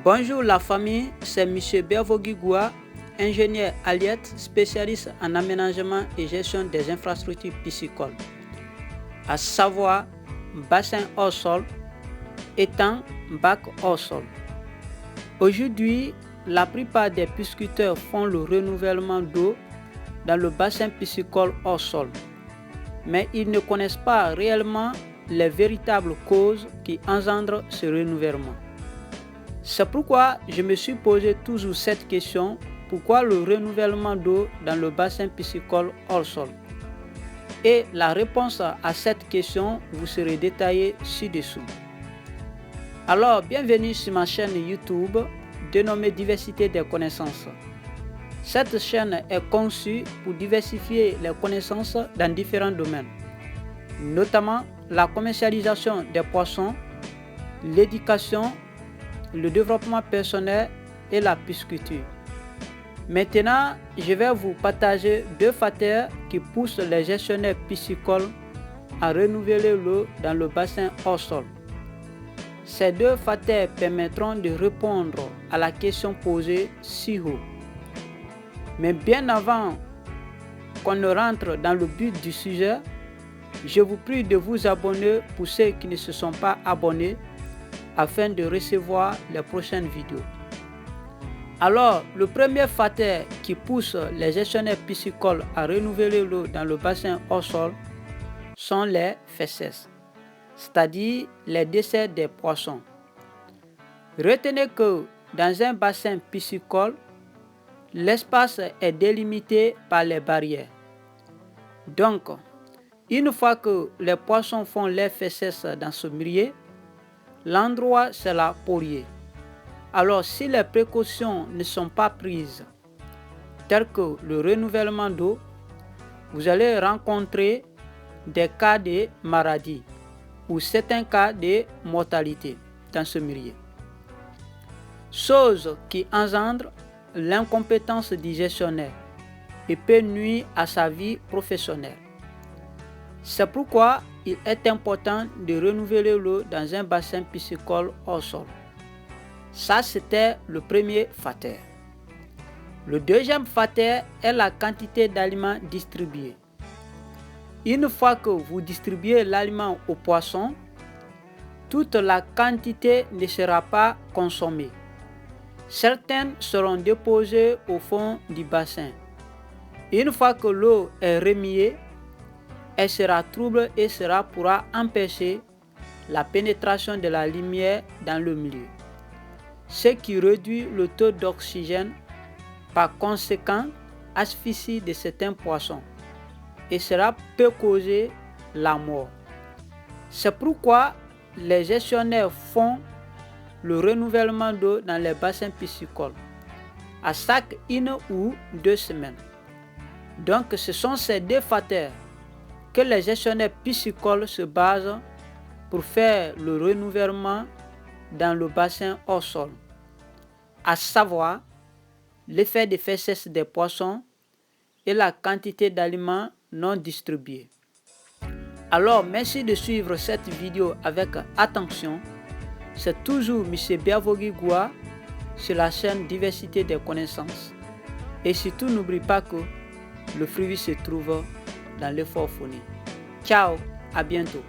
Bonjour la famille, c'est M. Bervogui-Goua, ingénieur Aliet, spécialiste en aménagement et gestion des infrastructures piscicoles, à savoir bassin hors sol, étang, bac hors sol. Aujourd'hui, la plupart des pisciculteurs font le renouvellement d'eau dans le bassin piscicole hors sol, mais ils ne connaissent pas réellement les véritables causes qui engendrent ce renouvellement. C'est pourquoi je me suis posé toujours cette question: pourquoi le renouvellement d'eau dans le bassin piscicole hors sol? Et la réponse à cette question vous sera détaillée ci-dessous. Alors, bienvenue sur ma chaîne YouTube dénommée Diversité des connaissances. Cette chaîne est conçue pour diversifier les connaissances dans différents domaines, notamment la commercialisation des poissons, l'éducation, le développement personnel et la pisciculture. Maintenant, je vais vous partager 2 facteurs qui poussent les gestionnaires piscicoles à renouveler l'eau dans le bassin hors sol. Ces 2 facteurs permettront de répondre à la question posée ci haut. Mais bien avant qu'on ne rentre dans le but du sujet, je vous prie de vous abonner pour ceux qui ne se sont pas abonnés, afin de recevoir les prochaines vidéos. Alors, le premier facteur qui pousse les gestionnaires piscicoles à renouveler l'eau dans le bassin hors sol sont les fesses, c'est-à-dire les décès des poissons. Retenez que dans un bassin piscicole, l'espace est délimité par les barrières. Donc, une fois que les poissons font leurs fesses dans ce milieu, l'endroit sera pollué. Alors, si les précautions ne sont pas prises, telles que le renouvellement d'eau, vous allez rencontrer des cas de maladie ou certains cas de mortalité dans ce milieu. Chose qui engendre l'incompétence du gestionnaire et peut nuire à sa vie professionnelle. C'est pourquoi il est important de renouveler l'eau dans un bassin piscicole hors sol. Ça, c'était le premier facteur. Le deuxième facteur est la quantité d'aliments distribués. Une fois que vous distribuez l'aliment aux poissons, toute la quantité ne sera pas consommée. Certaines seront déposées au fond du bassin. Une fois que l'eau est remuée, elle sera trouble et cela pourra empêcher la pénétration de la lumière dans le milieu, ce qui réduit le taux d'oxygène, par conséquent asphyxie de certains poissons, et cela peut causer la mort. C'est pourquoi les gestionnaires font le renouvellement d'eau dans les bassins piscicoles à chaque 1 ou 2 semaines. Donc ce sont ces 2 facteurs que les gestionnaires piscicoles se basent pour faire le renouvellement dans le bassin hors sol, à savoir l'effet de fesses des poissons et la quantité d'aliments non distribués. Alors, merci de suivre cette vidéo avec attention. C'est toujours M. Bervogui-Goua sur la chaîne Diversité des connaissances. Et surtout, n'oublie pas que le fruit se trouve dans l'effort fourni. Ciao, à bientôt.